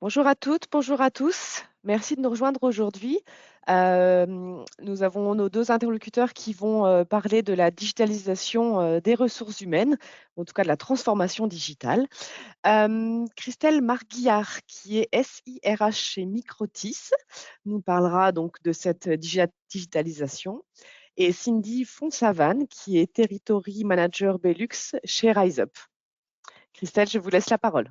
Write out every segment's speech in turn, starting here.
Bonjour à toutes, bonjour à tous. Merci de nous rejoindre aujourd'hui. Nous avons nos deux interlocuteurs qui vont parler de la digitalisation des ressources humaines, en tout cas de la transformation digitale. Christelle Marguillard, qui est SIRH chez Microtis, nous parlera donc de cette digitalisation. Et Cindy Fonsavane, qui est Territory Manager Belux chez RiseUp. Christelle, je vous laisse la parole.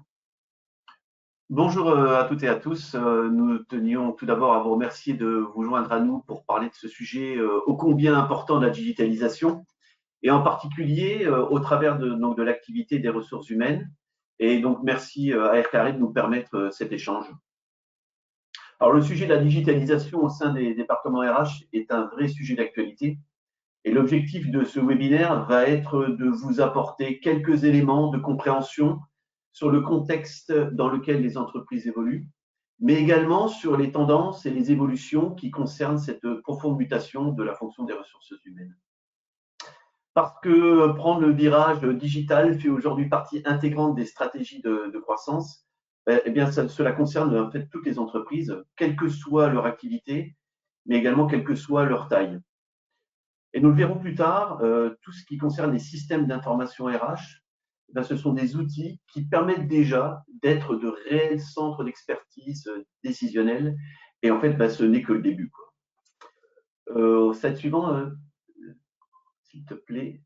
Bonjour à toutes et à tous. Nous tenions tout d'abord à vous remercier de vous joindre à nous pour parler de ce sujet ô combien important de la digitalisation et en particulier au travers de l'activité des ressources humaines. Et donc, merci à RKR de nous permettre cet échange. Alors, le sujet de la digitalisation au sein des départements RH est un vrai sujet d'actualité. Et l'objectif de ce webinaire va être de vous apporter quelques éléments de compréhension sur le contexte dans lequel les entreprises évoluent, mais également sur les tendances et les évolutions qui concernent cette profonde mutation de la fonction des ressources humaines. Parce que prendre le virage digital fait aujourd'hui partie intégrante des stratégies de croissance, eh bien, cela concerne en fait toutes les entreprises, quelle que soit leur activité, mais également quelle que soit leur taille. Et nous le verrons plus tard, tout ce qui concerne les systèmes d'information RH, ben, ce sont des outils qui permettent déjà d'être de réels centres d'expertise décisionnelle. Et en fait, ben, ce n'est que le début, quoi. Au slide suivant, s'il te plaît.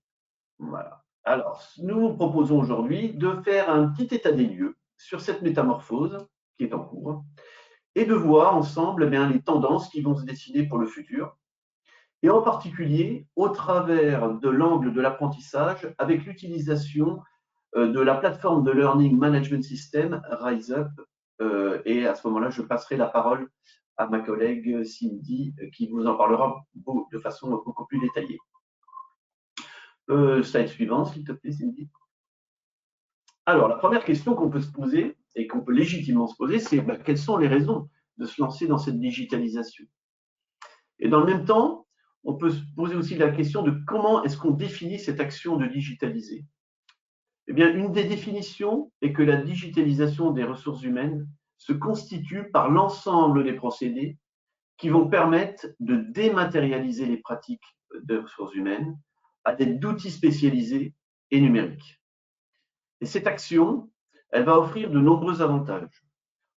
Voilà. Alors, nous vous proposons aujourd'hui de faire un petit état des lieux sur cette métamorphose qui est en cours et de voir ensemble eh bien, les tendances qui vont se dessiner pour le futur, et en particulier au travers de l'angle de l'apprentissage avec l'utilisation de la plateforme de Learning Management System RiseUp. Et à ce moment-là, je passerai la parole à ma collègue Cindy qui vous en parlera de façon beaucoup plus détaillée. Slide suivant, s'il te plaît, Cindy. Alors, la première question qu'on peut se poser et qu'on peut légitimement se poser, c'est quelles sont les raisons de se lancer dans cette digitalisation? Et dans le même temps, on peut se poser aussi la question de comment est-ce qu'on définit cette action de digitaliser. Eh bien, une des définitions est que la digitalisation des ressources humaines se constitue par l'ensemble des procédés qui vont permettre de dématérialiser les pratiques des ressources humaines à l'aide d'outils spécialisés et numériques. Et cette action, elle va offrir de nombreux avantages.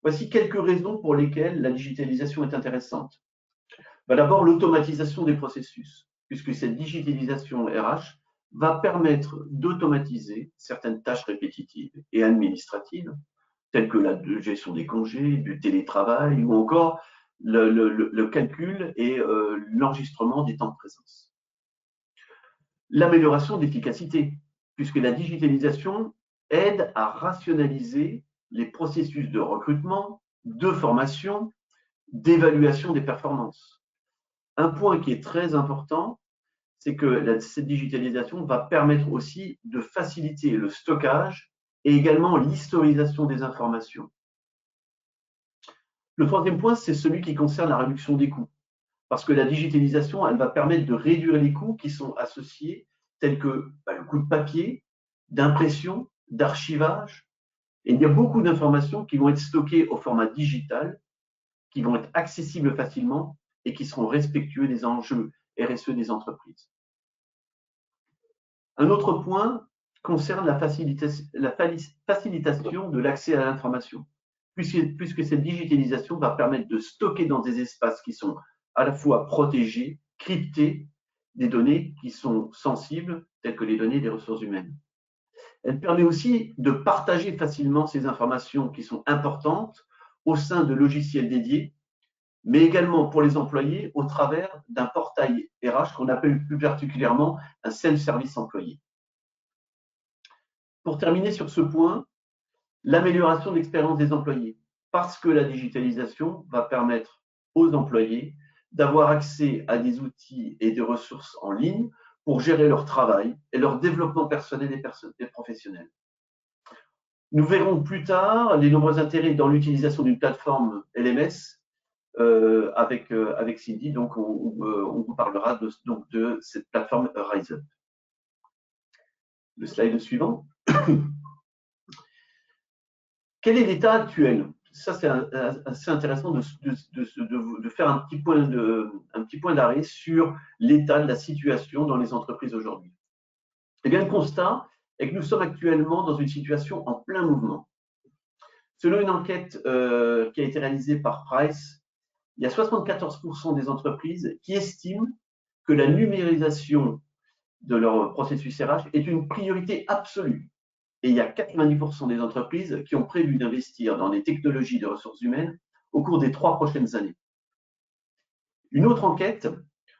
Voici quelques raisons pour lesquelles la digitalisation est intéressante. D'abord, l'automatisation des processus, puisque cette digitalisation RH va permettre d'automatiser certaines tâches répétitives et administratives, telles que la gestion des congés, du télétravail ou encore le calcul et l'enregistrement des temps de présence. L'amélioration de l'efficacité, puisque la digitalisation aide à rationaliser les processus de recrutement, de formation, d'évaluation des performances. Un point qui est très important, c'est que cette digitalisation va permettre aussi de faciliter le stockage et également l'historisation des informations. Le troisième point, c'est celui qui concerne la réduction des coûts. Parce que la digitalisation, elle va permettre de réduire les coûts qui sont associés, tels que le coût de papier, d'impression, d'archivage. Et il y a beaucoup d'informations qui vont être stockées au format digital, qui vont être accessibles facilement et qui seront respectueux des enjeux RSE des entreprises. Un autre point concerne la facilitation de l'accès à l'information, puisque cette digitalisation va permettre de stocker dans des espaces qui sont à la fois protégés, cryptés, des données qui sont sensibles, telles que les données des ressources humaines. Elle permet aussi de partager facilement ces informations qui sont importantes au sein de logiciels dédiés, mais également pour les employés au travers d'un portail RH qu'on appelle plus particulièrement un self-service employé. Pour terminer sur ce point, l'amélioration de l'expérience des employés, parce que la digitalisation va permettre aux employés d'avoir accès à des outils et des ressources en ligne pour gérer leur travail et leur développement personnel et professionnel. Nous verrons plus tard les nombreux intérêts dans l'utilisation d'une plateforme LMS avec Cindy, donc on vous parlera de cette plateforme RiseUp. Le slide suivant. Quel est l'état actuel? ça c'est assez intéressant de faire un petit point d'arrêt sur l'état de la situation dans les entreprises aujourd'hui. Eh bien, le constat est que nous sommes actuellement dans une situation en plein mouvement. Selon une enquête qui a été réalisée par Price, il y a 74% des entreprises qui estiment que la numérisation de leur processus RH est une priorité absolue. Et il y a 90% des entreprises qui ont prévu d'investir dans les technologies de ressources humaines au cours des 3 prochaines années. Une autre enquête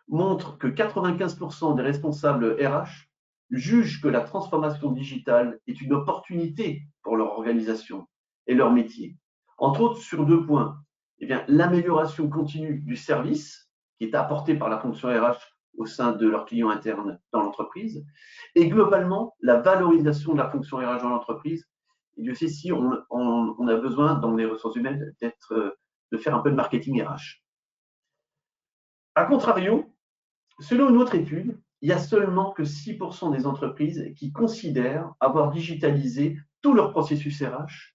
montre que 95% des responsables RH jugent que la transformation digitale est une opportunité pour leur organisation et leur métier. Entre autres, sur 2 points. Eh bien, l'amélioration continue du service qui est apporté par la fonction RH au sein de leurs clients internes dans l'entreprise, et globalement, la valorisation de la fonction RH dans l'entreprise. Et Dieu sait si on a besoin, dans les ressources humaines, de faire un peu de marketing RH. A contrario, selon une autre étude, il y a seulement que 6% des entreprises qui considèrent avoir digitalisé tout leur processus RH.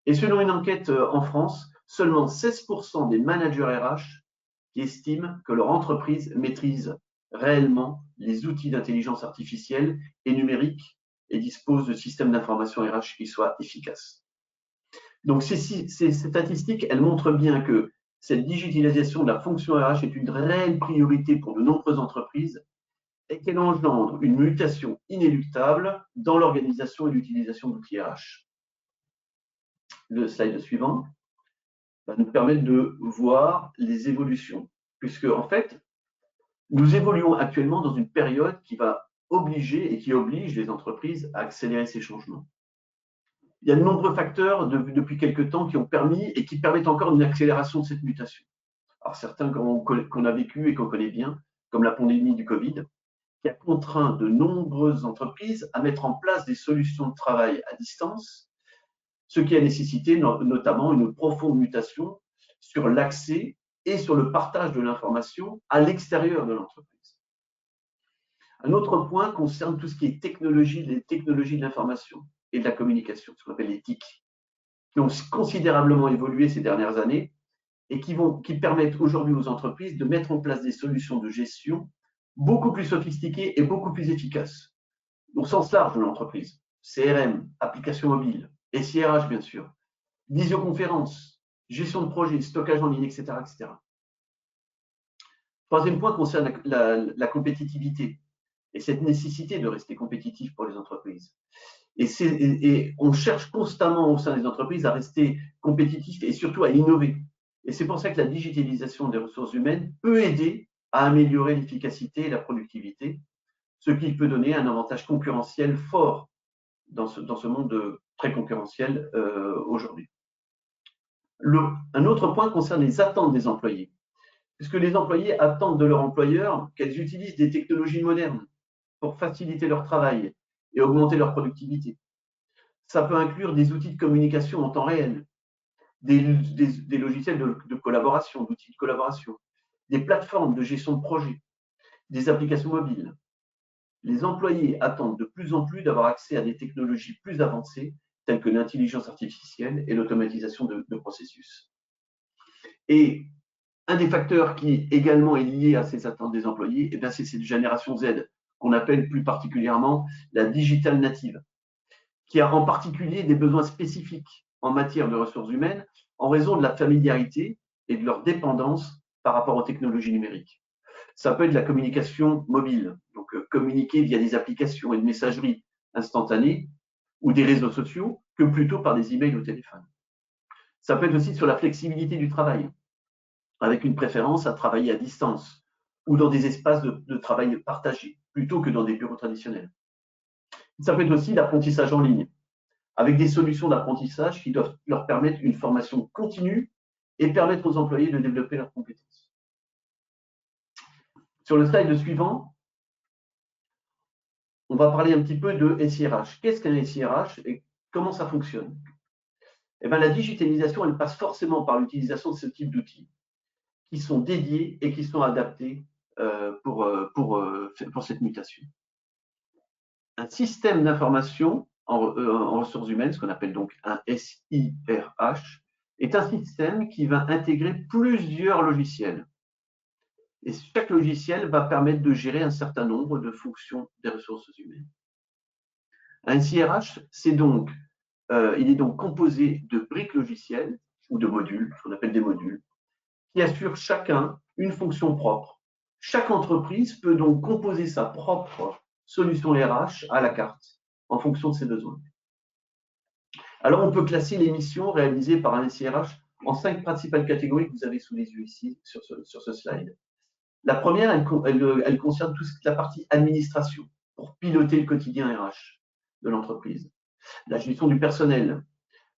Et selon une enquête en France, seulement 16% des managers RH qui estiment que leur entreprise maîtrise réellement les outils d'intelligence artificielle et numérique et dispose de systèmes d'information RH qui soient efficaces. Donc ces statistiques, elles montrent bien que cette digitalisation de la fonction RH est une réelle priorité pour de nombreuses entreprises et qu'elle engendre une mutation inéluctable dans l'organisation et l'utilisation d'outils RH. Le slide suivant va nous permettre de voir les évolutions, puisque en fait, nous évoluons actuellement dans une période qui va obliger et qui oblige les entreprises à accélérer ces changements. Il y a de nombreux facteurs depuis quelques temps qui ont permis et qui permettent encore une accélération de cette mutation. Alors certains qu'on a vécu et qu'on connaît bien, comme la pandémie du Covid, qui a contraint de nombreuses entreprises à mettre en place des solutions de travail à distance, ce qui a nécessité notamment une profonde mutation sur l'accès et sur le partage de l'information à l'extérieur de l'entreprise. Un autre point concerne tout ce qui est les technologies de l'information et de la communication, ce qu'on appelle les TIC, qui ont considérablement évolué ces dernières années et qui permettent aujourd'hui aux entreprises de mettre en place des solutions de gestion beaucoup plus sophistiquées et beaucoup plus efficaces, au sens large de l'entreprise. CRM, applications mobiles, SIRH bien sûr, visioconférence, gestion de projet, stockage en ligne, etc. etc. Troisième point concerne la compétitivité et cette nécessité de rester compétitif pour les entreprises. Et on cherche constamment au sein des entreprises à rester compétitif et surtout à innover. Et c'est pour ça que la digitalisation des ressources humaines peut aider à améliorer l'efficacité et la productivité, ce qui peut donner un avantage concurrentiel fort dans ce monde très concurrentiel aujourd'hui. Un autre point concerne les attentes des employés, puisque les employés attendent de leur employeur qu'elles utilisent des technologies modernes pour faciliter leur travail et augmenter leur productivité. Ça peut inclure des outils de communication en temps réel, des logiciels de collaboration, d'outils de collaboration, des plateformes de gestion de projet, des applications mobiles. Les employés attendent de plus en plus d'avoir accès à des technologies plus avancées, telles que l'intelligence artificielle et l'automatisation de processus. Et un des facteurs qui également est lié à ces attentes des employés, c'est cette génération Z, qu'on appelle plus particulièrement la digital native, qui a en particulier des besoins spécifiques en matière de ressources humaines en raison de la familiarité et de leur dépendance par rapport aux technologies numériques. Ça peut être de la communication mobile, donc communiquer via des applications et de messagerie instantanée ou des réseaux sociaux que plutôt par des emails ou téléphone. Ça peut être aussi sur la flexibilité du travail, avec une préférence à travailler à distance ou dans des espaces de travail partagés, plutôt que dans des bureaux traditionnels. Ça peut être aussi l'apprentissage en ligne, avec des solutions d'apprentissage qui doivent leur permettre une formation continue et permettre aux employés de développer leurs compétences. Sur le slide suivant, on va parler un petit peu de SIRH. Qu'est-ce qu'un SIRH et comment ça fonctionne? La digitalisation, elle passe forcément par l'utilisation de ce type d'outils qui sont dédiés et qui sont adaptés pour cette mutation. Un système d'information en ressources humaines, ce qu'on appelle donc un SIRH, est un système qui va intégrer plusieurs logiciels. Et chaque logiciel va permettre de gérer un certain nombre de fonctions des ressources humaines. Un SIRH, il est donc composé de briques logicielles ou de modules, ce qu'on appelle des modules, qui assurent chacun une fonction propre. Chaque entreprise peut donc composer sa propre solution RH à la carte en fonction de ses besoins. Alors, on peut classer les missions réalisées par un SIRH en 5 principales catégories que vous avez sous les yeux ici sur ce slide. La première, elle concerne toute la partie administration pour piloter le quotidien RH de l'entreprise. La gestion du personnel,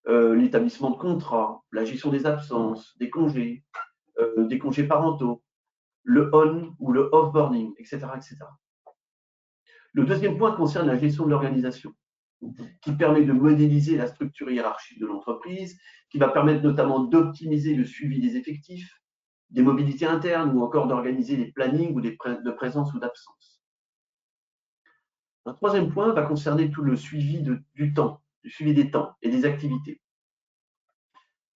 l'établissement de contrats, la gestion des absences, des congés parentaux, le on ou le off-boarding, etc., etc. Le deuxième point concerne la gestion de l'organisation, qui permet de modéliser la structure hiérarchique de l'entreprise, qui va permettre notamment d'optimiser le suivi des effectifs, des mobilités internes ou encore d'organiser les plannings ou de présence ou d'absence. Un troisième point va concerner tout le suivi du temps, du suivi des temps et des activités.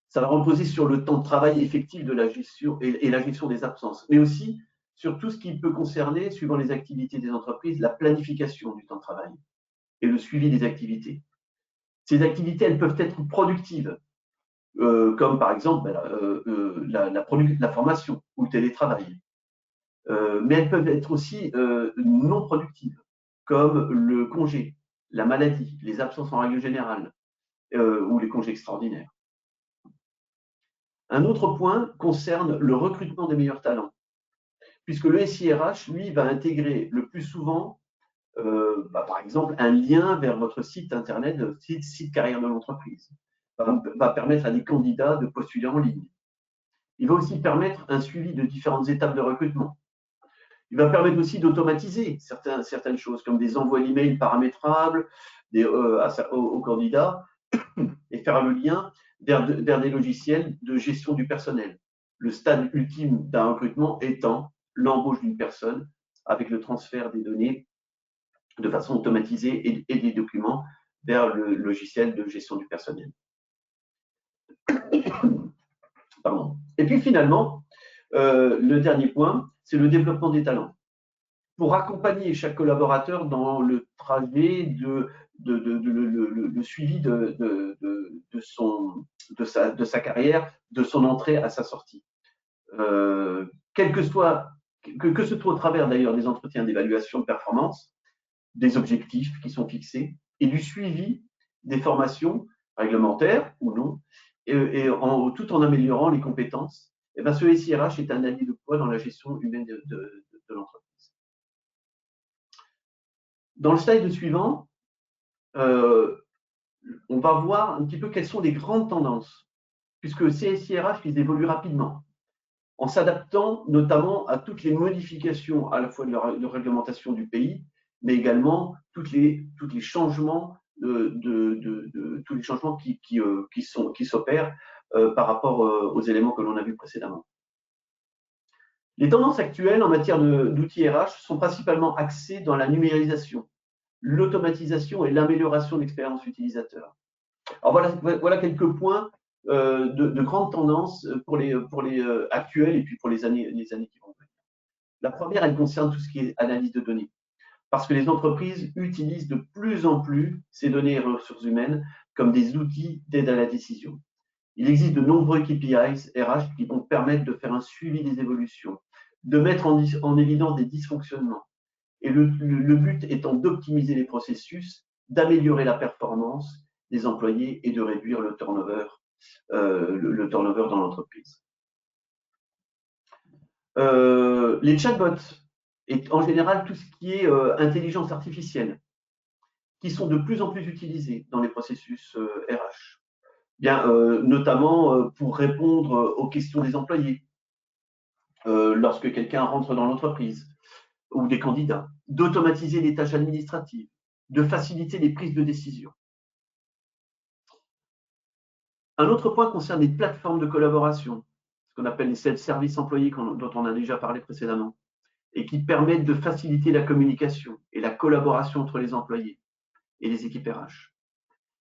Ça va reposer sur le temps de travail effectif de la gestion et la gestion des absences, mais aussi sur tout ce qui peut concerner, suivant les activités des entreprises, la planification du temps de travail et le suivi des activités. Ces activités, elles peuvent être productives, comme par exemple la formation ou le télétravail. Mais elles peuvent être aussi non productives, comme le congé, la maladie, les absences en règle générale, ou les congés extraordinaires. Un autre point concerne le recrutement des meilleurs talents, puisque le SIRH, lui, va intégrer le plus souvent, par exemple, un lien vers votre site internet, site carrière de l'entreprise, va permettre à des candidats de postuler en ligne. Il va aussi permettre un suivi de différentes étapes de recrutement. Il va permettre aussi d'automatiser certaines choses, comme des envois d'emails paramétrables aux candidats et faire le lien vers des logiciels de gestion du personnel. Le stade ultime d'un recrutement étant l'embauche d'une personne avec le transfert des données de façon automatisée et des documents vers le logiciel de gestion du personnel. Pardon. Et puis finalement, le dernier point, c'est le développement des talents. Pour accompagner chaque collaborateur dans le trajet le suivi de sa carrière, de son entrée à sa sortie. Que ce soit au travers d'ailleurs des entretiens d'évaluation de performance, des objectifs qui sont fixés et du suivi des formations réglementaires ou non, tout en améliorant les compétences. Et bien, ce SIRH est un allié de poids dans la gestion humaine de l'entreprise. Dans le slide suivant, on va voir un petit peu quelles sont les grandes tendances, puisque ces SIRH, ils évoluent rapidement, en s'adaptant notamment à toutes les modifications à la fois de réglementation du pays, mais également tous les changements tous les changements qui s'opèrent par rapport aux éléments que l'on a vus précédemment. Les tendances actuelles en matière d'outils RH sont principalement axées dans la numérisation, l'automatisation et l'amélioration de l'expérience utilisateur. Alors voilà quelques points de grandes tendances pour les actuels et puis pour les années qui vont venir. La première, elle concerne tout ce qui est analyse de données, parce que les entreprises utilisent de plus en plus ces données et ressources humaines comme des outils d'aide à la décision. Il existe de nombreux KPIs RH qui vont permettre de faire un suivi des évolutions, de mettre en évidence des dysfonctionnements. Et le but étant d'optimiser les processus, d'améliorer la performance des employés et de réduire le turnover dans l'entreprise. Les chatbots et en général tout ce qui est intelligence artificielle, qui sont de plus en plus utilisés dans les processus RH. Bien, notamment pour répondre aux questions des employés lorsque quelqu'un rentre dans l'entreprise ou des candidats, d'automatiser les tâches administratives, de faciliter les prises de décision. Un autre point concerne les plateformes de collaboration, ce qu'on appelle les self-service employés dont on a déjà parlé précédemment, et qui permettent de faciliter la communication et la collaboration entre les employés et les équipes RH.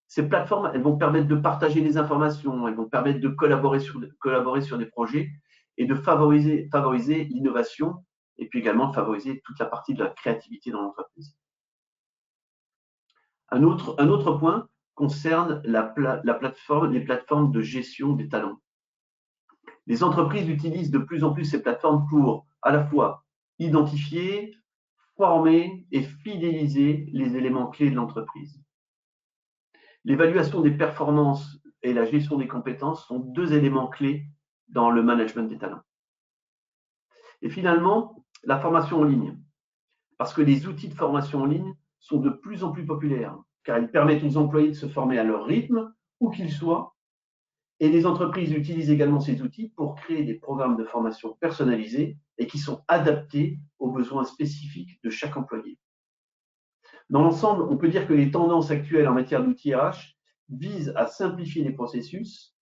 Ces plateformes, elles vont permettre de partager les informations, elles vont permettre de collaborer sur des projets et de favoriser l'innovation et puis également de favoriser toute la partie de la créativité dans l'entreprise. Un autre point concerne les plateformes de gestion des talents. Les entreprises utilisent de plus en plus ces plateformes pour à la fois identifier, former et fidéliser les éléments clés de l'entreprise. L'évaluation des performances et la gestion des compétences sont deux éléments clés dans le management des talents. Et finalement, la formation en ligne, parce que les outils de formation en ligne sont de plus en plus populaires, car ils permettent aux employés de se former à leur rythme, où qu'ils soient, et les entreprises utilisent également ces outils pour créer des programmes de formation personnalisés et qui sont adaptés aux besoins spécifiques de chaque employé. Dans l'ensemble, on peut dire que les tendances actuelles en matière d'outils RH visent à simplifier les processus,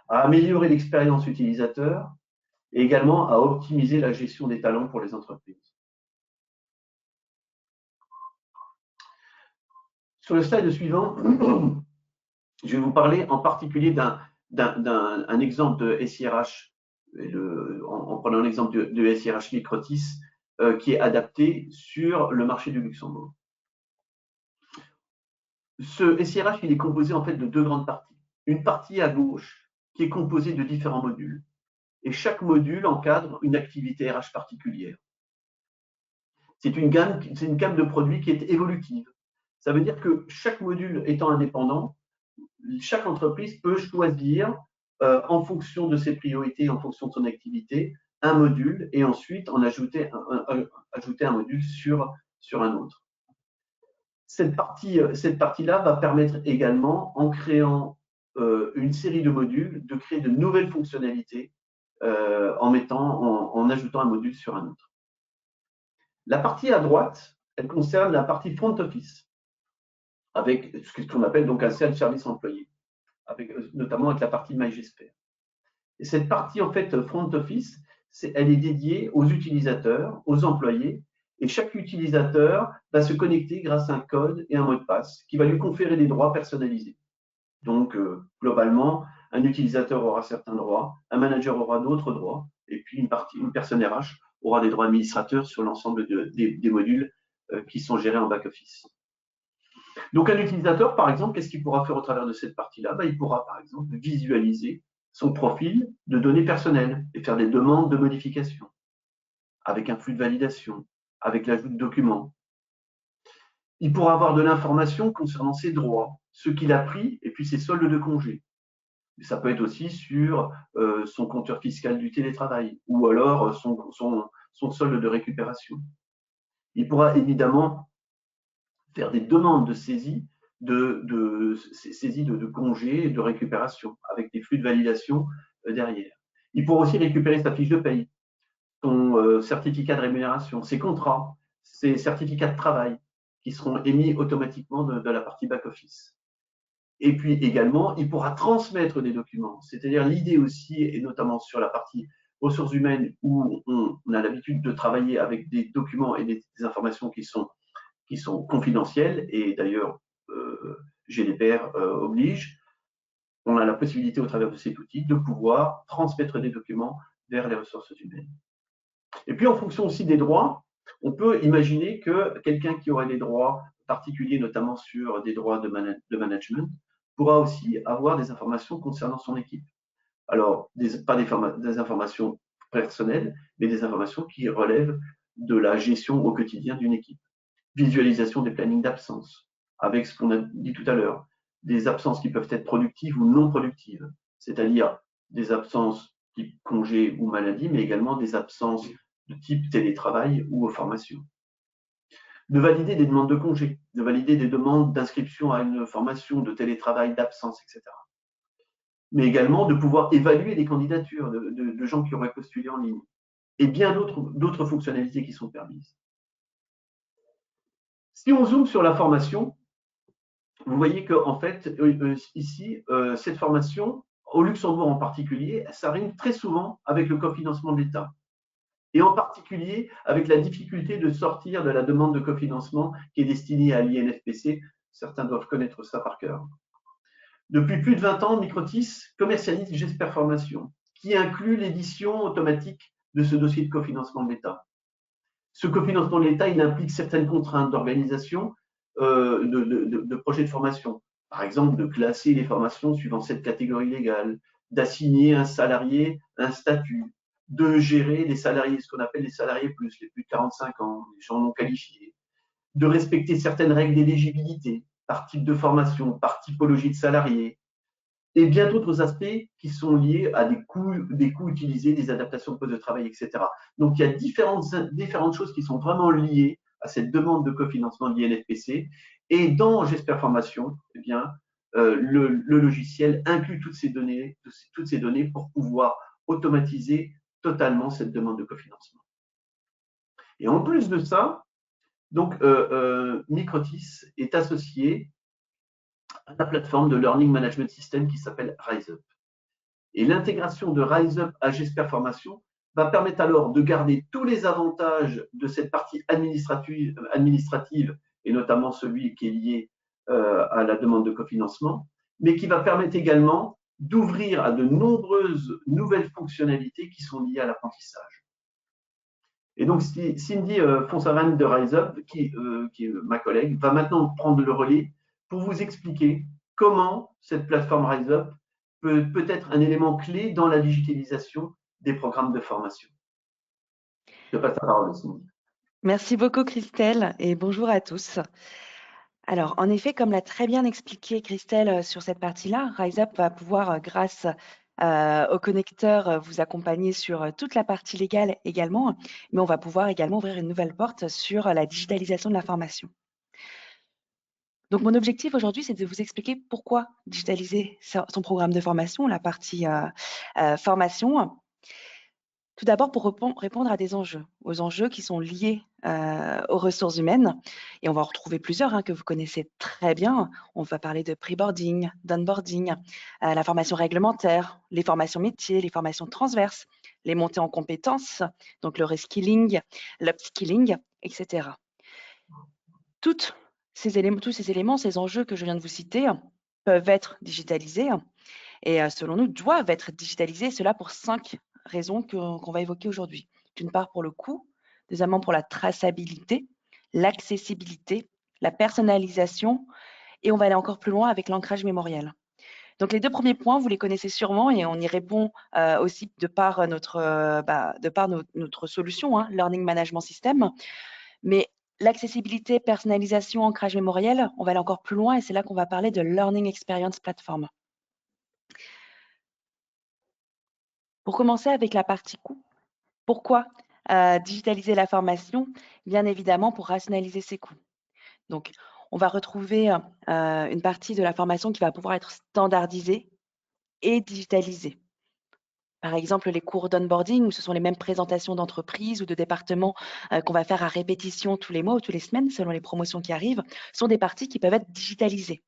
à améliorer l'expérience utilisateur et également à optimiser la gestion des talents pour les entreprises. Sur le slide suivant, je vais vous parler en particulier d'un exemple de SIRH, en prenant l'exemple de SIRH Microtis, qui est adapté sur le marché du Luxembourg. Ce SIRH, il est composé en fait de deux grandes parties. Une partie à gauche qui est composée de différents modules. Et chaque module encadre une activité RH particulière. C'est une gamme de produits qui est évolutive. Ça veut dire que chaque module étant indépendant, chaque entreprise peut choisir, en fonction de ses priorités, en fonction de son activité, un module et ensuite en ajouter un module sur un autre. Cette partie-là va permettre également, en créant une série de modules, de créer de nouvelles fonctionnalités en ajoutant un module sur un autre. La partie à droite, elle concerne la partie front office, avec ce qu'on appelle donc un self-service employé, notamment avec la partie MyGSPR. Et cette partie en fait front office, elle est dédiée aux utilisateurs, aux employés, et chaque utilisateur va se connecter grâce à un code et un mot de passe qui va lui conférer des droits personnalisés. Donc, globalement, un utilisateur aura certains droits, un manager aura d'autres droits, et puis une personne RH aura des droits administrateurs sur l'ensemble des modules qui sont gérés en back-office. Donc, un utilisateur, par exemple, qu'est-ce qu'il pourra faire au travers de cette partie-là? Il pourra, par exemple, visualiser son profil de données personnelles et faire des demandes de modification avec un flux de validation, avec l'ajout de documents. Il pourra avoir de l'information concernant ses droits, ce qu'il a pris et puis ses soldes de congé. Ça peut être aussi sur son compteur fiscal du télétravail ou alors son solde de récupération. Il pourra évidemment faire des demandes de saisie de congés et de récupération avec des flux de validation derrière. Il pourra aussi récupérer sa fiche de paye, son certificat de rémunération, ses contrats, ses certificats de travail qui seront émis automatiquement de la partie back-office. Et puis également, il pourra transmettre des documents. C'est-à-dire l'idée aussi, et notamment sur la partie ressources humaines, où on a l'habitude de travailler avec des documents et des informations qui sont confidentielles, et d'ailleurs GDPR oblige, on a la possibilité au travers de cet outil de pouvoir transmettre des documents vers les ressources humaines. Et puis en fonction aussi des droits, on peut imaginer que quelqu'un qui aurait des droits particuliers, notamment sur des droits de management, pourra aussi avoir des informations concernant son équipe. Alors, pas des informations personnelles, mais des informations qui relèvent de la gestion au quotidien d'une équipe. Visualisation des plannings d'absence, avec ce qu'on a dit tout à l'heure, des absences qui peuvent être productives ou non productives, c'est-à-dire des absences type congé ou maladie, mais également des absences de type télétravail ou formation. De valider des demandes de congé, de valider des demandes d'inscription à une formation, de télétravail, d'absence, etc. Mais également de pouvoir évaluer les candidatures de gens qui auraient postulé en ligne. Et bien d'autres fonctionnalités qui sont permises. Si on zoome sur la formation, vous voyez qu'en fait, ici, cette formation, au Luxembourg en particulier, ça rime très souvent avec le cofinancement de l'État. Et en particulier avec la difficulté de sortir de la demande de cofinancement qui est destinée à l'INFPC. Certains doivent connaître ça par cœur. Depuis plus de 20 ans, Microtis commercialise Jesper Formation, qui inclut l'édition automatique de ce dossier de cofinancement de l'État. Ce cofinancement de l'État, il implique certaines contraintes d'organisation de projets de formation. Par exemple, de classer les formations suivant cette catégorie légale, d'assigner un salarié un statut, de gérer les salariés, ce qu'on appelle les salariés plus, les plus de 45 ans, les gens non qualifiés, de respecter certaines règles d'éligibilité par type de formation, par typologie de salariés, et bien d'autres aspects qui sont liés à des coûts utilisés, des adaptations de postes de travail, etc. Donc il y a différentes choses qui sont vraiment liées à cette demande de cofinancement de l'INFPC. Et dans J'espère Formation, eh bien, le logiciel inclut toutes ces données pour pouvoir automatiser totalement cette demande de cofinancement. Et en plus de ça, donc, Microtis est associé à la plateforme de Learning Management System qui s'appelle RiseUp. Et l'intégration de RiseUp à J'espère Formation va permettre alors de garder tous les avantages de cette partie administrative et notamment celui qui est lié à la demande de cofinancement, mais qui va permettre également d'ouvrir à de nombreuses nouvelles fonctionnalités qui sont liées à l'apprentissage. Et donc, Cindy Fonsarène de RiseUp, qui est ma collègue, va maintenant prendre le relais pour vous expliquer comment cette plateforme RiseUp peut être un élément clé dans la digitalisation des programmes de formation. Je passe la parole à Cindy. Merci beaucoup Christelle et bonjour à tous. Alors en effet, comme l'a très bien expliqué Christelle sur cette partie-là, RiseUp va pouvoir, grâce au connecteur, vous accompagner sur toute la partie légale également, mais on va pouvoir également ouvrir une nouvelle porte sur la digitalisation de la formation. Donc mon objectif aujourd'hui, c'est de vous expliquer pourquoi digitaliser son programme de formation, la partie formation. Tout d'abord, pour répondre à des enjeux, aux enjeux qui sont liés aux ressources humaines. Et on va en retrouver plusieurs que vous connaissez très bien. On va parler de preboarding, d'onboarding, la formation réglementaire, les formations métiers, les formations transverses, les montées en compétences, donc le reskilling, l'upskilling, etc. Tous ces éléments, ces enjeux que je viens de vous citer, peuvent être digitalisés et selon nous, doivent être digitalisés, cela pour 5 raisons qu'on va évoquer aujourd'hui. D'une part, pour le coût, deuxièmement, pour la traçabilité, l'accessibilité, la personnalisation, et on va aller encore plus loin avec l'ancrage mémoriel. Donc les 2 premiers points, vous les connaissez sûrement et on y répond aussi de par notre solution, Learning Management System. Mais l'accessibilité, personnalisation, ancrage mémoriel, on va aller encore plus loin et c'est là qu'on va parler de Learning Experience Platform. Pour commencer avec la partie coût, pourquoi digitaliser la formation? Bien évidemment, pour rationaliser ses coûts. Donc, on va retrouver une partie de la formation qui va pouvoir être standardisée et digitalisée. Par exemple, les cours d'onboarding, où ce sont les mêmes présentations d'entreprise ou de département qu'on va faire à répétition tous les mois ou toutes les semaines, selon les promotions qui arrivent, sont des parties qui peuvent être digitalisées.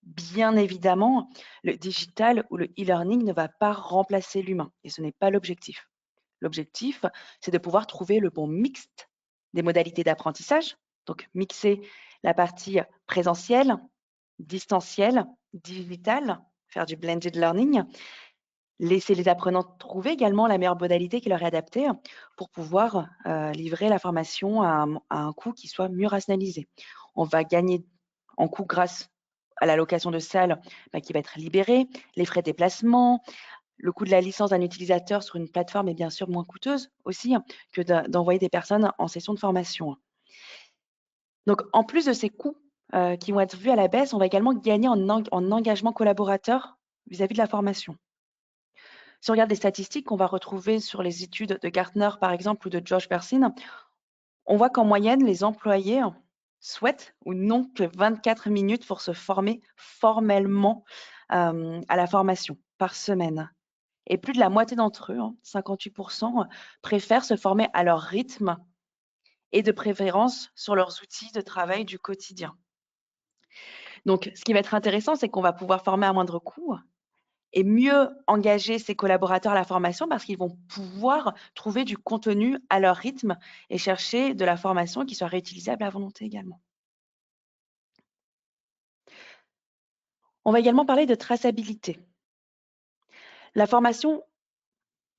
Bien évidemment, le digital ou le e-learning ne va pas remplacer l'humain et ce n'est pas l'objectif. L'objectif, c'est de pouvoir trouver le bon mixte des modalités d'apprentissage, donc mixer la partie présentielle, distancielle, digitale, faire du blended learning, laisser les apprenants trouver également la meilleure modalité qui leur est adaptée pour pouvoir livrer la formation à un coût qui soit mieux rationalisé. On va gagner en coût grâce à la location de salle qui va être libérée, les frais de déplacement, le coût de la licence d'un utilisateur sur une plateforme est bien sûr moins coûteuse aussi que d'envoyer des personnes en session de formation. Donc, en plus de ces coûts qui vont être vus à la baisse, on va également gagner en engagement collaborateur vis-à-vis de la formation. Si on regarde les statistiques qu'on va retrouver sur les études de Gartner, par exemple, ou de Josh Bersin, on voit qu'en moyenne, les employés souhaitent ou non que 24 minutes pour se former formellement à la formation par semaine. Et plus de la moitié d'entre eux, 58%, préfèrent se former à leur rythme et de préférence sur leurs outils de travail du quotidien. Donc, ce qui va être intéressant, c'est qu'on va pouvoir former à moindre coût et mieux engager ses collaborateurs à la formation parce qu'ils vont pouvoir trouver du contenu à leur rythme et chercher de la formation qui soit réutilisable à volonté également. On va également parler de traçabilité. La formation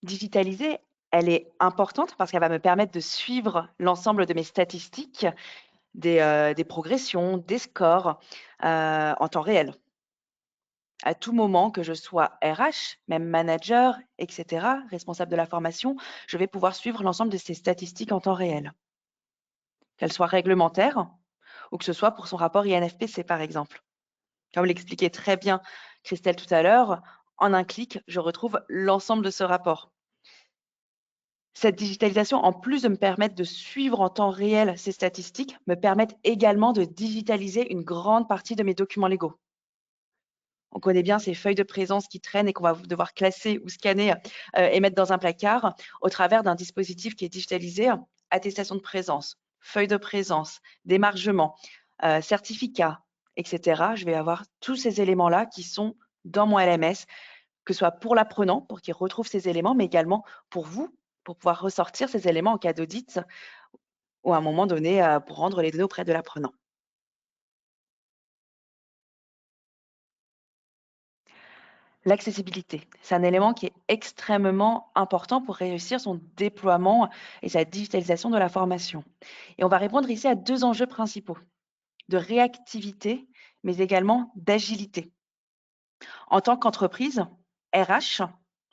digitalisée, elle est importante parce qu'elle va me permettre de suivre l'ensemble de mes statistiques, des progressions, des scores en temps réel. À tout moment, que je sois RH, même manager, etc., responsable de la formation, je vais pouvoir suivre l'ensemble de ces statistiques en temps réel, qu'elles soient réglementaires ou que ce soit pour son rapport INFPC, par exemple. Comme l'expliquait très bien Christelle tout à l'heure, en un clic, je retrouve l'ensemble de ce rapport. Cette digitalisation, en plus de me permettre de suivre en temps réel ces statistiques, me permet également de digitaliser une grande partie de mes documents légaux. On connaît bien ces feuilles de présence qui traînent et qu'on va devoir classer ou scanner et mettre dans un placard au travers d'un dispositif qui est digitalisé, attestation de présence, feuille de présence, démargement, certificat, etc. Je vais avoir tous ces éléments-là qui sont dans mon LMS, que ce soit pour l'apprenant, pour qu'il retrouve ces éléments, mais également pour vous, pour pouvoir ressortir ces éléments en cas d'audit ou à un moment donné pour rendre les données auprès de l'apprenant. L'accessibilité, c'est un élément qui est extrêmement important pour réussir son déploiement et sa digitalisation de la formation. Et on va répondre ici à 2 enjeux principaux, de réactivité, mais également d'agilité. En tant qu'entreprise, RH,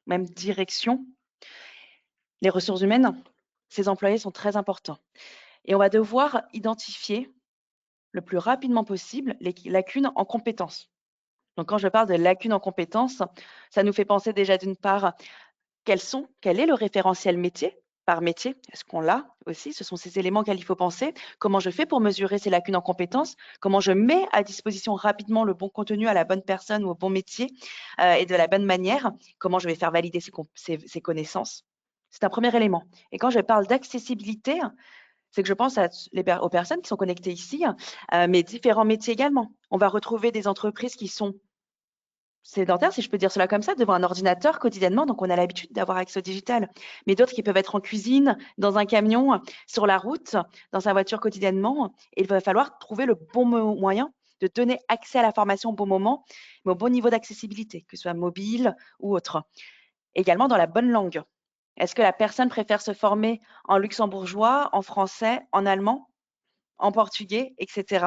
même direction, les ressources humaines, ces employés sont très importants. Et on va devoir identifier le plus rapidement possible les lacunes en compétences. Donc, quand je parle de lacunes en compétences, ça nous fait penser déjà d'une part, quel est le référentiel métier par métier? Est-ce qu'on l'a aussi? Ce sont ces éléments auxquels il faut penser. Comment je fais pour mesurer ces lacunes en compétences? Comment je mets à disposition rapidement le bon contenu à la bonne personne ou au bon métier et de la bonne manière? Comment je vais faire valider ces connaissances? C'est un premier élément. Et quand je parle d'accessibilité, c'est que je pense aux personnes qui sont connectées ici, mais différents métiers également. On va retrouver des entreprises qui sont sédentaires, si je peux dire cela comme ça, devant un ordinateur quotidiennement, donc on a l'habitude d'avoir accès au digital. Mais d'autres qui peuvent être en cuisine, dans un camion, sur la route, dans sa voiture quotidiennement. Et il va falloir trouver le bon moyen de donner accès à la formation au bon moment, mais au bon niveau d'accessibilité, que ce soit mobile ou autre. Également dans la bonne langue. Est-ce que la personne préfère se former en luxembourgeois, en français, en allemand, en portugais, etc.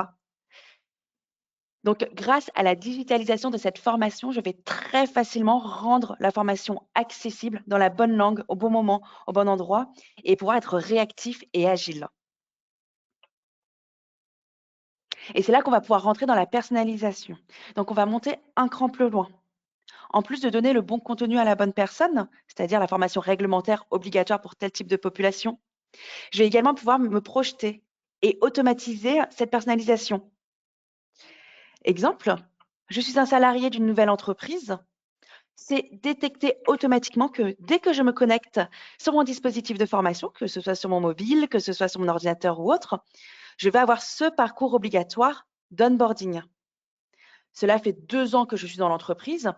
Donc, grâce à la digitalisation de cette formation, je vais très facilement rendre la formation accessible dans la bonne langue, au bon moment, au bon endroit, et pouvoir être réactif et agile. Et c'est là qu'on va pouvoir rentrer dans la personnalisation. Donc, on va monter un cran plus loin. En plus de donner le bon contenu à la bonne personne, c'est-à-dire la formation réglementaire obligatoire pour tel type de population, je vais également pouvoir me projeter et automatiser cette personnalisation. Exemple, je suis un salarié d'une nouvelle entreprise. C'est détecter automatiquement que dès que je me connecte sur mon dispositif de formation, que ce soit sur mon mobile, que ce soit sur mon ordinateur ou autre, je vais avoir ce parcours obligatoire d'onboarding. Cela fait 2 ans que je suis dans l'entreprise.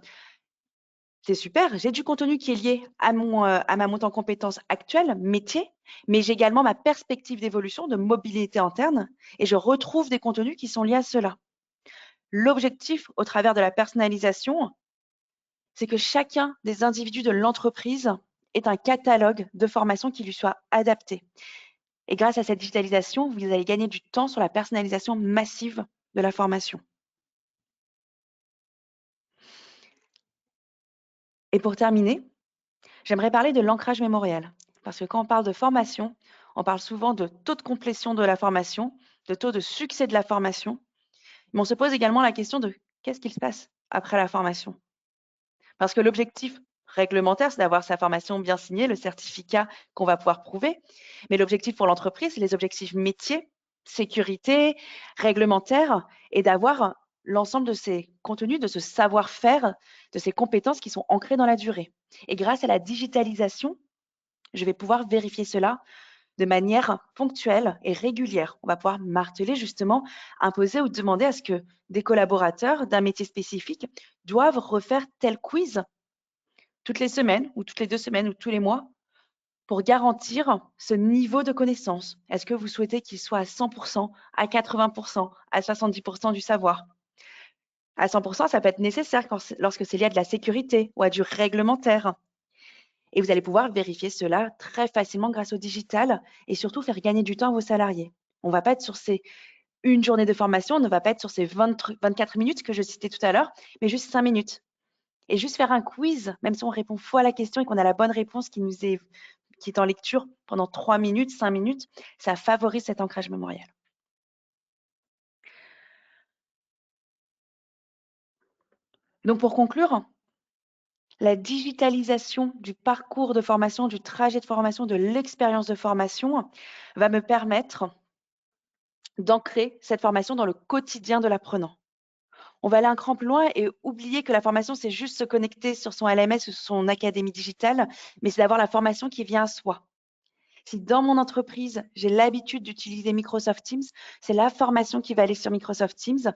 C'est super, j'ai du contenu qui est lié à ma montée en compétences actuelle, métier, mais j'ai également ma perspective d'évolution, de mobilité interne, et je retrouve des contenus qui sont liés à cela. L'objectif, au travers de la personnalisation, c'est que chacun des individus de l'entreprise ait un catalogue de formation qui lui soit adapté. Et grâce à cette digitalisation, vous allez gagner du temps sur la personnalisation massive de la formation. Et pour terminer, j'aimerais parler de l'ancrage mémoriel. Parce que quand on parle de formation, on parle souvent de taux de complétion de la formation, de taux de succès de la formation. Mais on se pose également la question de qu'est-ce qu'il se passe après la formation? Parce que l'objectif réglementaire, c'est d'avoir sa formation bien signée, le certificat qu'on va pouvoir prouver. Mais l'objectif pour l'entreprise, les objectifs métiers, sécurité, réglementaire, et d'avoir l'ensemble de ces contenus, de ce savoir-faire, de ces compétences qui sont ancrées dans la durée. Et grâce à la digitalisation, je vais pouvoir vérifier cela de manière ponctuelle et régulière. On va pouvoir marteler justement, imposer ou demander à ce que des collaborateurs d'un métier spécifique doivent refaire tel quiz toutes les semaines ou toutes les 2 semaines ou tous les mois pour garantir ce niveau de connaissance. Est-ce que vous souhaitez qu'il soit à 100%, à 80%, à 70% du savoir? À 100%, ça peut être nécessaire lorsque c'est lié à de la sécurité ou à du réglementaire. Et vous allez pouvoir vérifier cela très facilement grâce au digital et surtout faire gagner du temps à vos salariés. On ne va pas être sur ces une journée de formation, on ne va pas être sur ces 24 minutes que je citais tout à l'heure, mais juste 5 minutes. Et juste faire un quiz, même si on répond faux à la question et qu'on a la bonne réponse qui est en lecture pendant 3 minutes, 5 minutes, ça favorise cet ancrage mémoriel. Donc pour conclure, la digitalisation du parcours de formation, du trajet de formation, de l'expérience de formation va me permettre d'ancrer cette formation dans le quotidien de l'apprenant. On va aller un cran plus loin et oublier que la formation, c'est juste se connecter sur son LMS ou son académie digitale, mais c'est d'avoir la formation qui vient à soi. Si dans mon entreprise, j'ai l'habitude d'utiliser Microsoft Teams, c'est la formation qui va aller sur Microsoft Teams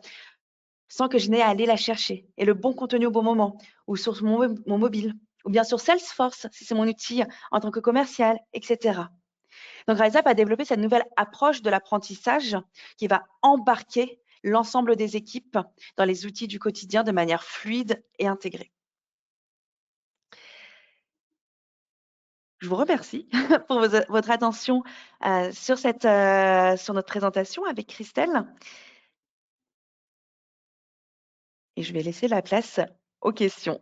sans que je n'ai à aller la chercher et le bon contenu au bon moment ou sur mon mobile ou bien sur Salesforce si c'est mon outil en tant que commercial, etc. Donc, RiseUp a développé cette nouvelle approche de l'apprentissage qui va embarquer l'ensemble des équipes dans les outils du quotidien de manière fluide et intégrée. Je vous remercie pour votre attention sur notre présentation avec Christelle. Et je vais laisser la place aux questions.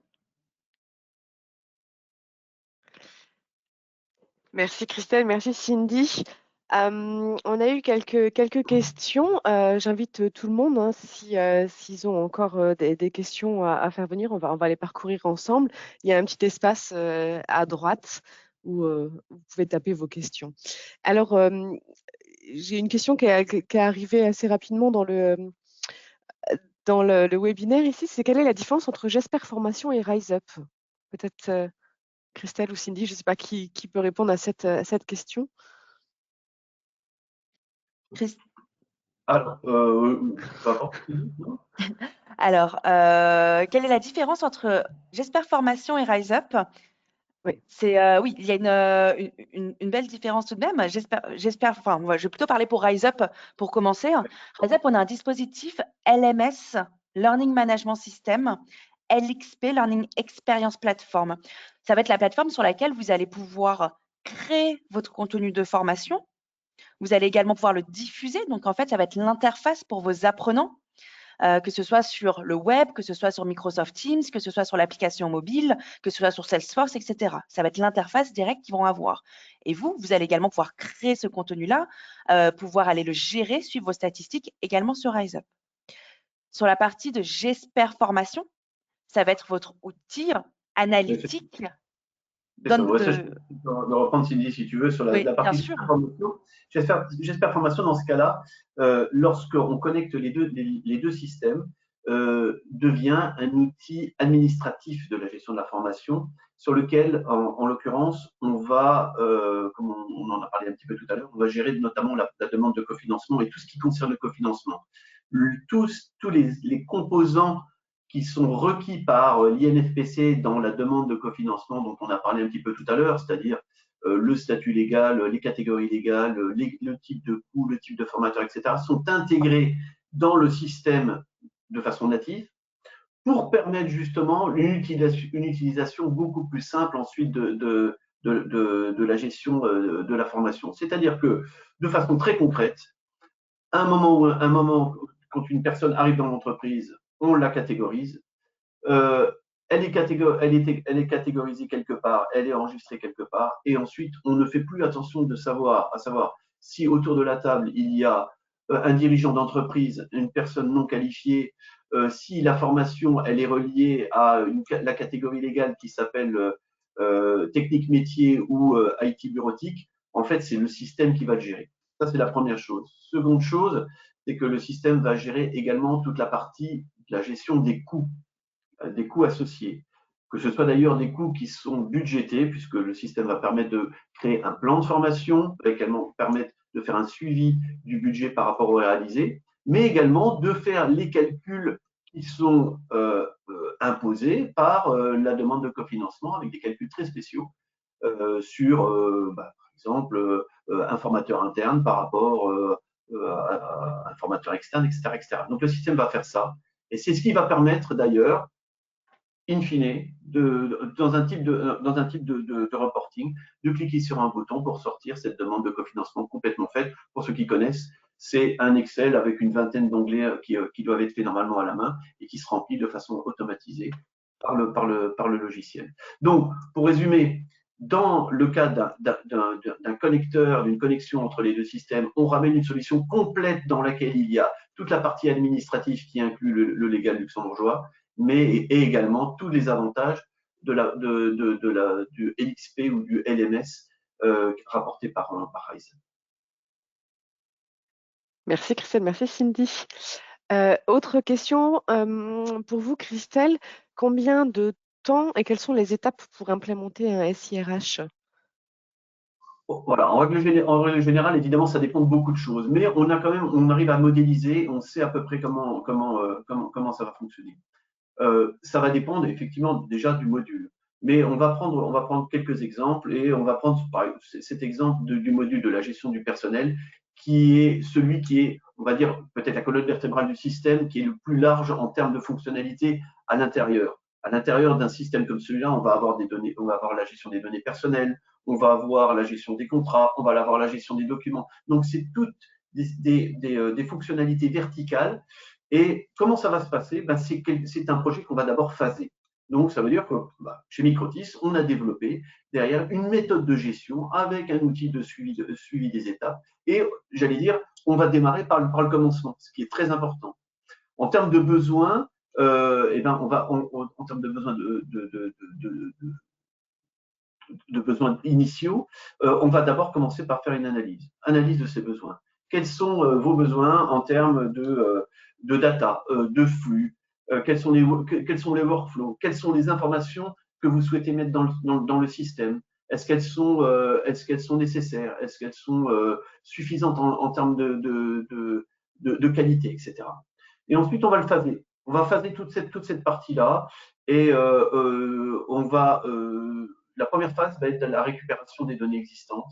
Merci Christelle, merci Cindy. On a eu quelques questions. J'invite tout le monde, hein, s'ils ont encore des questions à faire venir, on va les parcourir ensemble. Il y a un petit espace à droite où vous pouvez taper vos questions. Alors, j'ai une question qui est arrivée assez rapidement dans le webinaire ici, c'est quelle est la différence entre Jesper Formation et RiseUp? Peut-être Christelle ou Cindy, je ne sais pas qui peut répondre à cette question. Alors, Alors, quelle est la différence entre Jesper Formation et RiseUp? Oui. Oui, il y a une belle différence tout de même. Enfin, je vais plutôt parler pour RiseUp pour commencer. RiseUp, on a un dispositif LMS, Learning Management System, LXP, Learning Experience Platform. Ça va être la plateforme sur laquelle vous allez pouvoir créer votre contenu de formation. Vous allez également pouvoir le diffuser. Donc, en fait, ça va être l'interface pour vos apprenants. Que ce soit sur le web, que ce soit sur Microsoft Teams, que ce soit sur l'application mobile, que ce soit sur Salesforce, etc. Ça va être l'interface directe qu'ils vont avoir. Et vous allez également pouvoir créer ce contenu-là, pouvoir aller le gérer, suivre vos statistiques également sur RiseUp. Sur la partie de Jesper Formation, ça va être votre outil analytique. Je de reprendre Cindy si tu veux sur la partie formation. J'espère formation dans ce cas-là, lorsqu'on connecte les deux systèmes, devient un outil administratif de la gestion de la formation sur lequel, en l'occurrence, on va, comme on en a parlé un petit peu tout à l'heure, on va gérer notamment la demande de cofinancement et tout ce qui concerne le cofinancement. Tous les composants qui sont requis par l'INFPC dans la demande de cofinancement dont on a parlé un petit peu tout à l'heure, c'est-à-dire le statut légal, les catégories légales, le type de coût, le type de formateur, etc., sont intégrés dans le système de façon native pour permettre justement une utilisation beaucoup plus simple ensuite de la gestion de la formation. C'est-à-dire que, de façon très concrète, un moment, quand une personne arrive dans l'entreprise, on la catégorise. Elle est catégorisée quelque part, elle est enregistrée quelque part, et ensuite, on ne fait plus attention à savoir si autour de la table, il y a un dirigeant d'entreprise, une personne non qualifiée, si la formation, elle est reliée à la catégorie légale qui s'appelle technique métier ou IT bureautique. En fait, c'est le système qui va le gérer. Ça, c'est la première chose. Seconde chose, c'est que le système va gérer également toute la partie de la gestion des coûts associés. Que ce soit d'ailleurs des coûts qui sont budgétés, puisque le système va permettre de créer un plan de formation, va également permettre de faire un suivi du budget par rapport au réalisé, mais également de faire les calculs qui sont imposés par la demande de cofinancement avec des calculs très spéciaux sur, par exemple, un formateur interne par rapport à un formateur externe, etc., etc. Donc le système va faire ça. Et c'est ce qui va permettre d'ailleurs, in fine, dans un type de reporting, de cliquer sur un bouton pour sortir cette demande de cofinancement complètement faite. Pour ceux qui connaissent, c'est un Excel avec une vingtaine d'onglets qui doivent être faits normalement à la main et qui se remplit de façon automatisée par le logiciel. Donc, pour résumer, dans le cas d'un connecteur, d'une connexion entre les deux systèmes, on ramène une solution complète dans laquelle il y a toute la partie administrative qui inclut le légal luxembourgeois, mais et également tous les avantages du LXP ou du LMS rapporté par Ryzen. Merci Christelle, merci Cindy. Autre question pour vous, Christelle, combien de temps et quelles sont les étapes pour implémenter un SIRH? Voilà, en règle générale, évidemment, ça dépend de beaucoup de choses, mais on arrive à modéliser, on sait à peu près comment ça va fonctionner. Ça va dépendre effectivement déjà du module, mais on va prendre quelques exemples et on va prendre cet exemple du module de la gestion du personnel, qui est celui qui est, on va dire, peut-être la colonne vertébrale du système, qui est le plus large en termes de fonctionnalité à l'intérieur. À l'intérieur d'un système comme celui-là, on va avoir des données, on va avoir la gestion des données personnelles, on va avoir la gestion des contrats, on va avoir la gestion des documents. Donc, c'est toutes des fonctionnalités verticales. Et comment ça va se passer? Ben, c'est un projet qu'on va d'abord phaser. Donc, ça veut dire que chez Microtis, on a développé derrière une méthode de gestion avec un outil de suivi des étapes. Et j'allais dire, on va démarrer par le commencement, ce qui est très important. En termes de besoins, eh ben, en termes de besoins de besoins initiaux, on va d'abord commencer par faire une analyse de ces besoins. Quels sont vos besoins en termes de data, de flux, quels sont les workflows, quelles sont les informations que vous souhaitez mettre dans le système? Est-ce qu'elles sont nécessaires? Est-ce qu'elles sont suffisantes en termes de qualité, etc. Et ensuite, on va le phaser. On va phaser toute cette partie-là et la première phase va être la récupération des données existantes.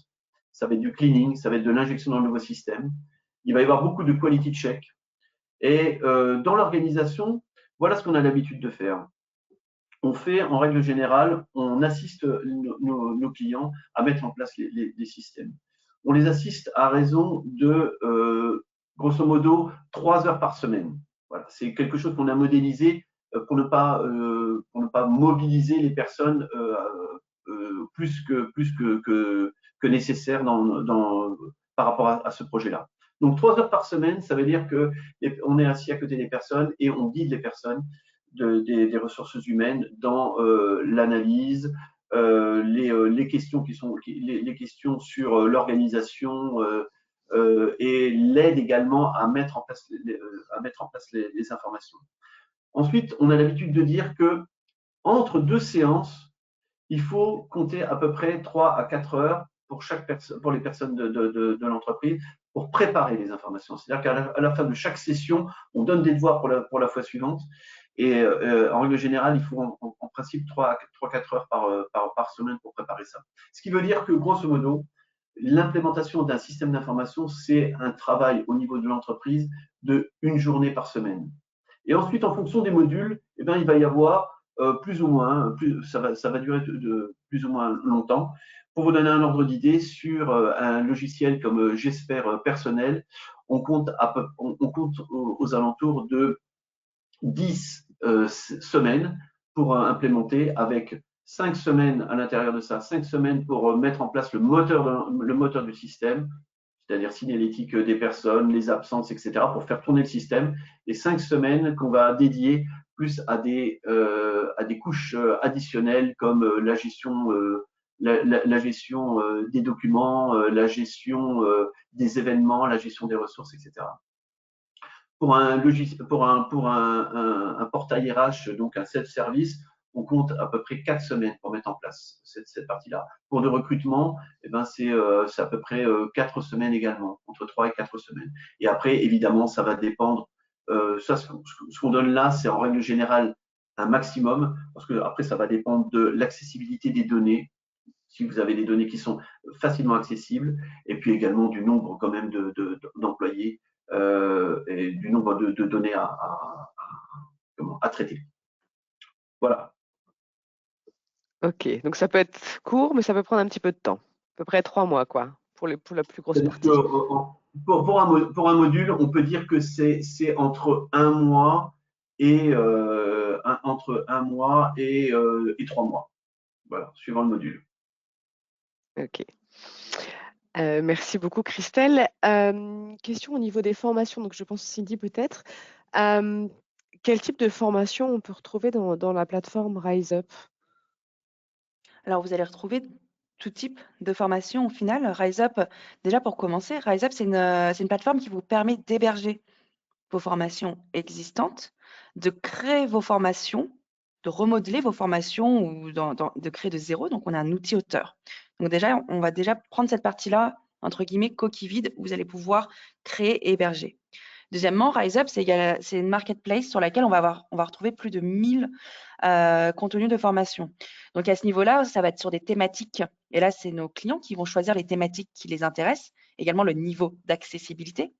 Ça va être du cleaning, ça va être de l'injection dans le nouveau système. Il va y avoir beaucoup de quality check. Et dans l'organisation, voilà ce qu'on a l'habitude de faire. On fait, en règle générale, on assiste nos clients à mettre en place les systèmes. On les assiste à raison de, grosso modo, 3 heures par semaine. Voilà, c'est quelque chose qu'on a modélisé pour ne pas mobiliser les personnes plus que nécessaire par rapport à ce projet-là. Donc 3 heures par semaine, ça veut dire qu'on est assis à côté des personnes et on guide les personnes des ressources humaines dans l'analyse, les questions les questions sur l'organisation et l'aide également à mettre en place les informations. Ensuite, on a l'habitude de dire que entre 2 séances, il faut compter à peu près 3 à 4 heures pour les personnes de l'entreprise pour préparer les informations. C'est-à-dire qu'à la fin de chaque session, on donne des devoirs pour la fois suivante. Et en règle générale, il faut en principe 3 à 4 heures par semaine pour préparer ça. Ce qui veut dire que, grosso modo, l'implémentation d'un système d'information, c'est un travail au niveau de l'entreprise de 1 journée par semaine. Et ensuite, en fonction des modules, eh bien, il va y avoir plus ou moins, ça va durer de plus ou moins longtemps. Pour vous donner un ordre d'idée, sur un logiciel comme J'espère personnel, on compte aux alentours de 10 semaines pour implémenter, avec 5 semaines à l'intérieur de ça, 5 semaines pour mettre en place le moteur du système, c'est-à-dire signalétique des personnes, les absences, etc., pour faire tourner le système, et 5 semaines qu'on va dédier plus à des couches additionnelles comme la gestion des documents, la gestion des événements, la gestion des ressources, etc. Pour un portail RH, donc un self-service, on compte à peu près 4 semaines pour mettre en place cette partie-là. Pour le recrutement, eh ben c'est à peu près 4 semaines également, entre 3 et 4 semaines. Et après, évidemment, ça va dépendre. Ce qu'on donne là, c'est en règle générale un maximum, parce que après, ça va dépendre de l'accessibilité des données, si vous avez des données qui sont facilement accessibles, et puis également du nombre quand même d'employés et du nombre de données à traiter. Voilà. Ok, donc ça peut être court, mais ça peut prendre un petit peu de temps. À peu près 3 mois, quoi, pour la plus grosse C'est-à-dire que partie. pour un module, on peut dire que c'est entre un mois et entre 1 mois et 3 mois. Voilà, suivant le module. Ok. Merci beaucoup, Christelle. Question au niveau des formations. Donc, je pense Cindy peut-être. Quel type de formation on peut retrouver dans la plateforme RiseUp? Alors, vous allez retrouver tout type de formation au final. RiseUp, déjà pour commencer, RiseUp, c'est une plateforme qui vous permet d'héberger vos formations existantes, de créer vos formations, de remodeler vos formations ou de créer de zéro. Donc, on a un outil auteur. Donc, déjà, on va déjà prendre cette partie-là, entre guillemets, coquille vide, où vous allez pouvoir créer et héberger. Deuxièmement, RiseUp, c'est une marketplace sur laquelle on va retrouver plus de 1000 contenus de formation. Donc, à ce niveau-là, ça va être sur des thématiques. Et là, c'est nos clients qui vont choisir les thématiques qui les intéressent. Également, le niveau d'accessibilité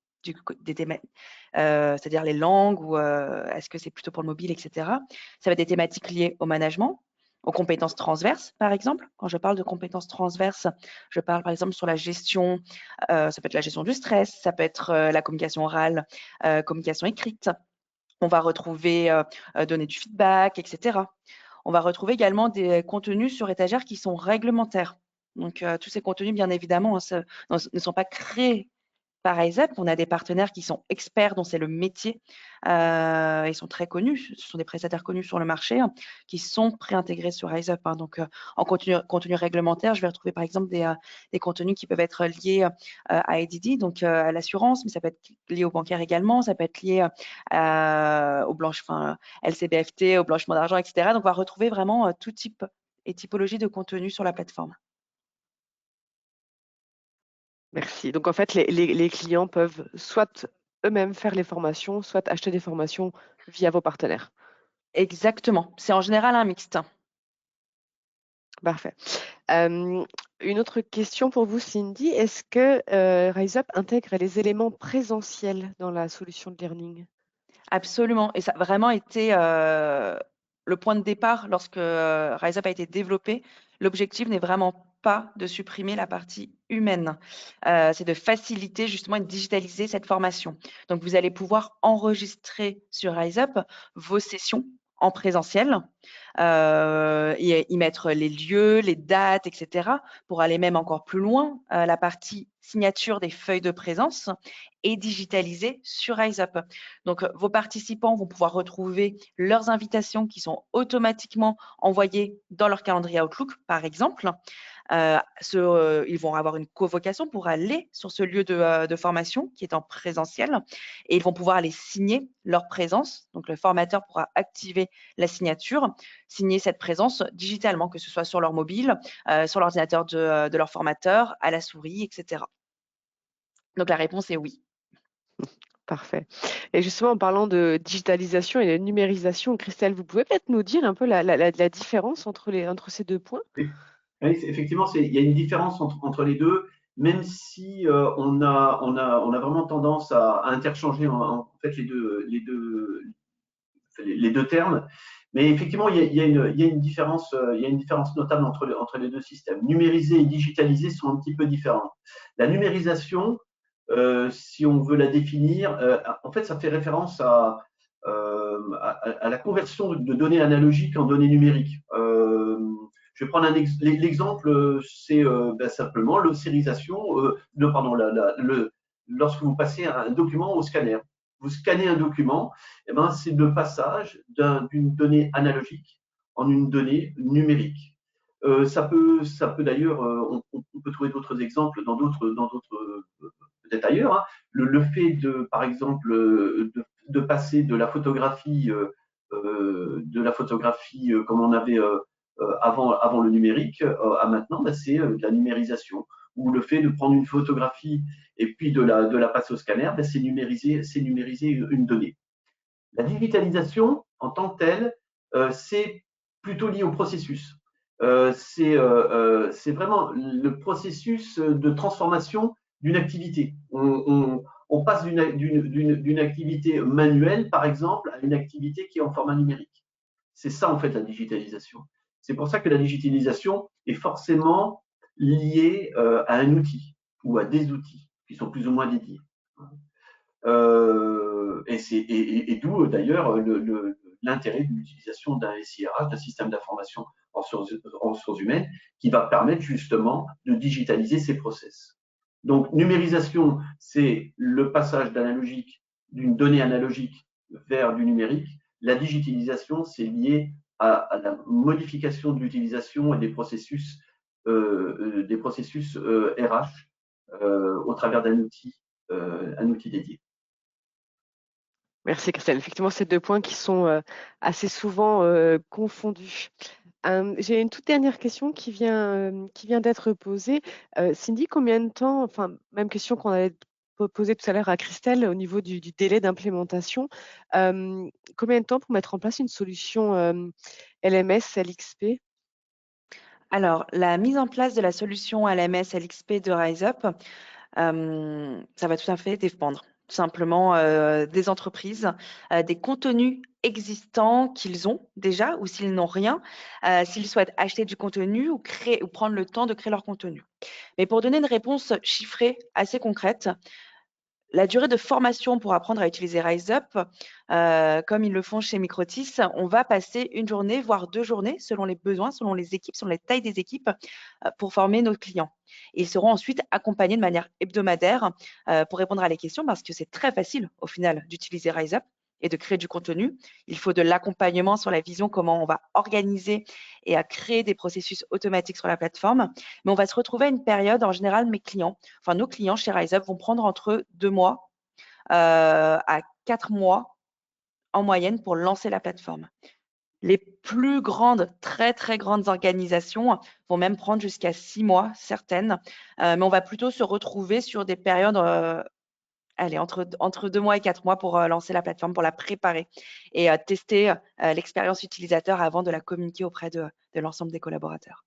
des thématiques, c'est-à-dire les langues ou est-ce que c'est plutôt pour le mobile, etc. Ça va être des thématiques liées au management, aux compétences transverses, par exemple. Quand je parle de compétences transverses, je parle par exemple sur la gestion, ça peut être la gestion du stress, ça peut être la communication orale, communication écrite. On va retrouver donner du feedback, etc. On va retrouver également des contenus sur étagère qui sont réglementaires. Donc, tous ces contenus, bien évidemment, ne sont pas créés par RiseUp. On a des partenaires qui sont experts, dont c'est le métier. Ils sont très connus. Ce sont des prestataires connus sur le marché qui sont préintégrés sur RiseUp. Donc, en contenu réglementaire, je vais retrouver par exemple des contenus qui peuvent être liés à EDD, donc à l'assurance, mais ça peut être lié au bancaire également. Ça peut être lié au LCBFT, au blanchiment d'argent, etc. Donc, on va retrouver vraiment tout type et typologie de contenu sur la plateforme. Merci. Donc, en fait, les clients peuvent soit eux-mêmes faire les formations, soit acheter des formations via vos partenaires. Exactement. C'est en général un mixte. Parfait. Une autre question pour vous, Cindy. Est-ce que RiseUp intègre les éléments présentiels dans la solution de learning? Absolument. Et ça a vraiment été le point de départ lorsque RiseUp a été développé. L'objectif n'est vraiment pas de supprimer la partie humaine. C'est de faciliter justement et de digitaliser cette formation. Donc, vous allez pouvoir enregistrer sur RiseUp vos sessions en présentiel et y mettre les lieux, les dates, etc. pour aller même encore plus loin, la partie signature des feuilles de présence et digitalisée sur RiseUp. Donc, vos participants vont pouvoir retrouver leurs invitations qui sont automatiquement envoyées dans leur calendrier Outlook, par exemple. Ils vont avoir une convocation pour aller sur ce lieu de formation qui est en présentiel et ils vont pouvoir aller signer leur présence. Donc, le formateur pourra activer la signature, signer cette présence digitalement, que ce soit sur leur mobile, sur l'ordinateur de leur formateur, à la souris, etc. Donc, la réponse est oui. Parfait. Et justement, en parlant de digitalisation et de numérisation, Christelle, vous pouvez peut-être nous dire un peu la différence entre ces deux points? Oui, effectivement, il y a une différence entre les deux, même si on a vraiment tendance à interchanger en fait les deux termes. Mais effectivement, il y a une différence, il y a une différence notable entre les deux systèmes. Numériser et digitaliser sont un petit peu différents. La numérisation, si on veut la définir, en fait, ça fait référence à la conversion de données analogiques en données numériques. Je vais prendre l'exemple, c'est simplement l'ossérisation, lorsque vous passez un document au scanner. Vous scannez un document, eh ben, c'est le passage d'une donnée analogique en une donnée numérique. Ça peut d'ailleurs, on peut trouver d'autres exemples dans d'autres peut-être ailleurs. Hein. Le fait par exemple, de passer de la photographie comme on avait avant le numérique à maintenant, ben, c'est de la numérisation. Ou le fait de prendre une photographie et puis de la passer au scanner, ben, c'est numériser une donnée. La digitalisation, en tant que telle, c'est plutôt lié au processus. C'est vraiment le processus de transformation d'une activité. On on passe d'une activité manuelle, par exemple, à une activité qui est en format numérique. C'est ça, en fait, la digitalisation. C'est pour ça que la digitalisation est forcément liée à un outil ou à des outils qui sont plus ou moins dédiés. Et d'où d'ailleurs l'intérêt de l'utilisation d'un SIRH, d'un système d'information en ressources humaines, qui va permettre justement de digitaliser ces process. Donc, numérisation, c'est le passage d'analogique, d'une donnée analogique vers du numérique. La digitalisation, c'est lié à la modification de l'utilisation et des processus RH au travers d'un outil dédié. Merci Christelle. Effectivement, ces deux points qui sont assez souvent confondus. J'ai une toute dernière question qui vient d'être posée. Cindy, combien de temps, enfin, même question qu'on avait posée tout à l'heure à Christelle au niveau du délai d'implémentation, combien de temps pour mettre en place une solution LMS, LXP? Alors, la mise en place de la solution LMS LXP de RiseUp, ça va tout à fait dépendre tout simplement des entreprises, des contenus existants qu'ils ont déjà ou s'ils n'ont rien, s'ils souhaitent acheter du contenu ou créer ou prendre le temps de créer leur contenu. Mais pour donner une réponse chiffrée assez concrète, la durée de formation pour apprendre à utiliser RiseUp, comme ils le font chez Microtis, on va passer une journée, voire 2 journées, selon les besoins, selon les équipes, selon les tailles des équipes, pour former nos clients. Ils seront ensuite accompagnés de manière hebdomadaire pour répondre à les questions, parce que c'est très facile, au final, d'utiliser RiseUp et de créer du contenu. Il faut de l'accompagnement sur la vision, comment on va organiser et à créer des processus automatiques sur la plateforme. Mais on va se retrouver à une période, en général, nos clients chez RiseUp vont prendre entre 2 mois à 4 mois en moyenne pour lancer la plateforme. Les plus grandes, très, très grandes organisations vont même prendre jusqu'à 6 mois, certaines. Mais on va plutôt se retrouver sur des périodes entre 2 mois et 4 mois pour lancer la plateforme, pour la préparer et tester l'expérience utilisateur avant de la communiquer auprès de l'ensemble des collaborateurs.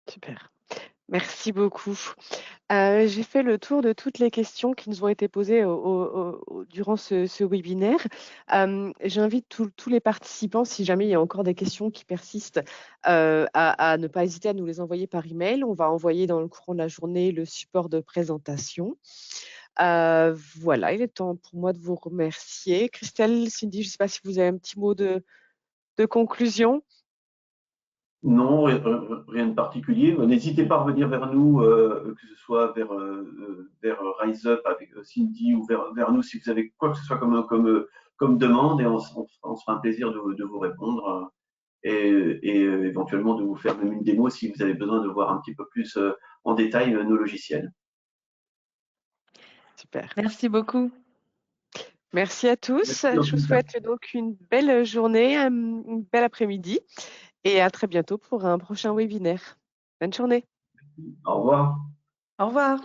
Super. Merci beaucoup. J'ai fait le tour de toutes les questions qui nous ont été posées durant ce webinaire. J'invite tous les participants, si jamais il y a encore des questions qui persistent, à ne pas hésiter à nous les envoyer par email. On va envoyer dans le courant de la journée le support de présentation. Voilà, il est temps pour moi de vous remercier. Christelle, Cindy, je ne sais pas si vous avez un petit mot de conclusion. Non, rien de particulier. N'hésitez pas à revenir vers nous, que ce soit vers RiseUp avec Cindy ou vers nous si vous avez quoi que ce soit comme demande et on se fera un plaisir de vous répondre et éventuellement de vous faire même une démo si vous avez besoin de voir un petit peu plus en détail nos logiciels. Super. Merci beaucoup. Merci à tous. Merci, Je vous souhaite donc une belle journée, une belle après-midi et à très bientôt pour un prochain webinaire. Bonne journée. Au revoir. Au revoir.